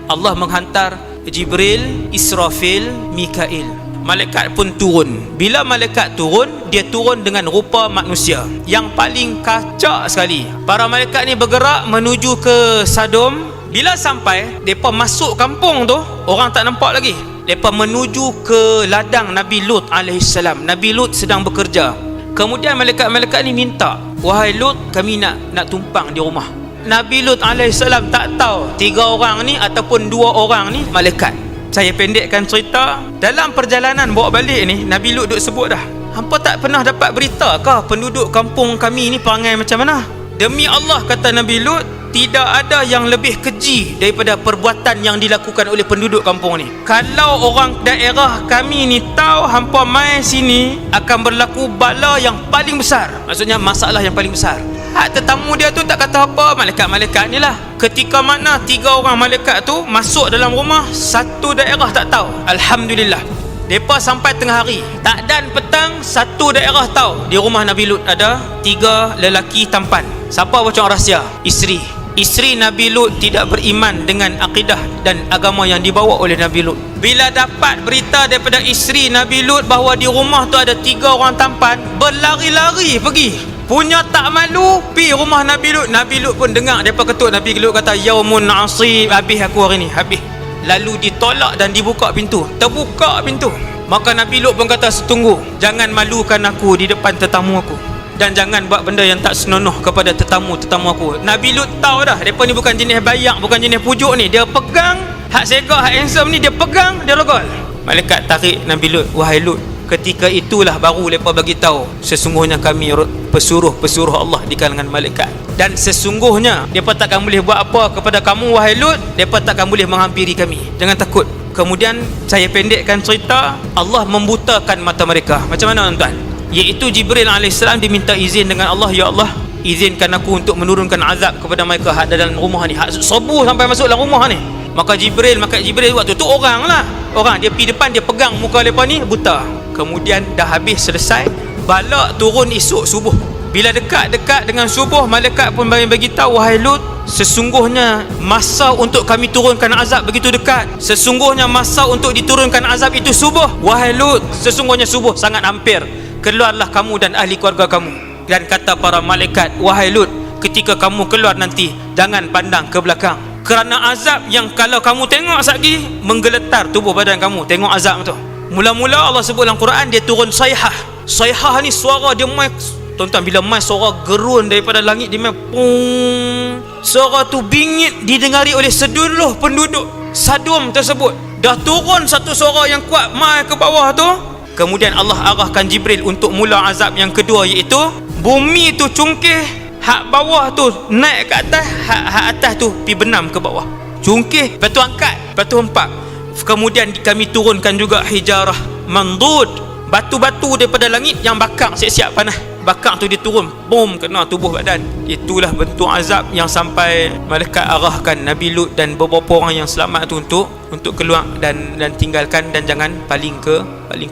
Allah menghantar Jibril, Israfil, Mikail. Malaikat pun turun. Bila malaikat turun, dia turun dengan rupa manusia yang paling kacak sekali. Para malaikat ni bergerak menuju ke Sodom. Bila sampai, mereka masuk kampung tu, orang tak nampak lagi. Mereka menuju ke ladang Nabi Lut alaihissalam. Nabi Lut sedang bekerja. Kemudian malaikat-malaikat ni minta, wahai Lut, kami nak tumpang di rumah. Nabi Lut alaihissalam tak tahu 3 orang ni ataupun 2 orang ni malaikat. Saya pendekkan cerita. Dalam perjalanan bawa balik ni, Nabi Lut duk sebut dah, hampa tak pernah dapat berita kah penduduk kampung kami ni perangai macam mana? Demi Allah, kata Nabi Lut, tidak ada yang lebih keji daripada perbuatan yang dilakukan oleh penduduk kampung ni. Kalau orang daerah kami ni tahu hampa mai sini, akan berlaku bala yang paling besar. Maksudnya masalah yang paling besar. Hak tetamu dia tu tak kata apa, malaikat-malaikat ni lah. Ketika mana 3 orang malaikat tu masuk dalam rumah, satu daerah tak tahu. Alhamdulillah, mereka sampai tengah hari. Tak dan petang, satu daerah tahu di rumah Nabi Lut ada 3 lelaki tampan. Siapa bocor rahsia? Isteri Nabi Lut tidak beriman dengan akidah dan agama yang dibawa oleh Nabi Lut. Bila dapat berita daripada isteri Nabi Lut bahawa di rumah tu ada 3 orang tampan, berlari-lari pergi. Punya tak malu, pi rumah Nabi Lut. Nabi Lut pun dengar, depa ketuk. Nabi Lut kata, yaumun asib, habis aku hari ni, habis. Lalu ditolak dan dibuka pintu. Terbuka pintu. Maka Nabi Lut pun kata, tunggu, jangan malukan aku di depan tetamu aku, dan jangan buat benda yang tak senonoh kepada tetamu-tetamu aku. Nabi Lut tahu dah, mereka ni bukan jenis bayak, bukan jenis pujuk ni. Dia pegang, hak segak, hak handsome ni, dia pegang, dia rogol. Malaikat tarik Nabi Lut, wahai Lut, ketika itulah baru mereka bagi tahu, sesungguhnya kami pesuruh-pesuruh Allah di kalangan malaikat. Dan sesungguhnya mereka takkan boleh buat apa kepada kamu, wahai Lut. Mereka takkan boleh menghampiri kami. Jangan takut. Kemudian saya pendekkan cerita, Allah membutakan mata mereka. Macam mana tuan-tuan? Iaitu Jibril AS diminta izin dengan Allah, ya Allah, izinkan aku untuk menurunkan azab kepada mereka hak dalam rumah ni, hak subuh sampai masuk dalam rumah ni. Maka Jibril waktu tu orang lah, orang dia pergi depan, dia pegang muka mereka ni, buta. Kemudian dah habis selesai, balak turun esok subuh. Bila dekat-dekat dengan subuh, malaikat pun bagi tahu, wahai Lut, sesungguhnya masa untuk kami turunkan azab begitu dekat. Sesungguhnya masa untuk diturunkan azab itu subuh. Wahai Lut, sesungguhnya subuh sangat hampir. Keluarlah kamu dan ahli keluarga kamu. Dan kata para malaikat, wahai Lut, ketika kamu keluar nanti, jangan pandang ke belakang, kerana azab yang kalau kamu tengok lagi, menggeletar tubuh badan kamu. Tengok azab tu. Mula-mula Allah sebut dalam Quran, dia turun sayhah. Sayhah ni suara dia mai, tuan-tuan, bila mai suara gerun daripada langit, dia mai pung. Suara tu bingit didengari oleh seluruh penduduk Sodom tersebut. Dah turun satu suara yang kuat mai ke bawah tu. Kemudian Allah arahkan Jibril untuk mula azab yang kedua, iaitu bumi tu cungkih, hak bawah tu naik ke atas, hak atas tu pi benam ke bawah. Cungkih, lepas tu angkat, lepas tu hempak. Kemudian kami turunkan juga hijarah mandud, batu-batu daripada langit yang bakar siap-siap panas. Bakar tu dia turun, boom, kena tubuh badan. Itulah bentuk azab yang sampai malaikat arahkan Nabi Lut dan beberapa orang yang selamat tu untuk keluar dan tinggalkan, dan jangan paling ke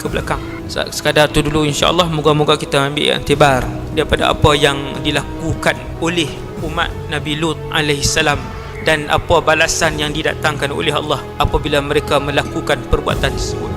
belakang. Sekadar tu dulu, insya-Allah. Moga-moga kita ambil iktibar daripada apa yang dilakukan oleh umat Nabi Lut alaihissalam dan apa balasan yang didatangkan oleh Allah apabila mereka melakukan perbuatan tersebut.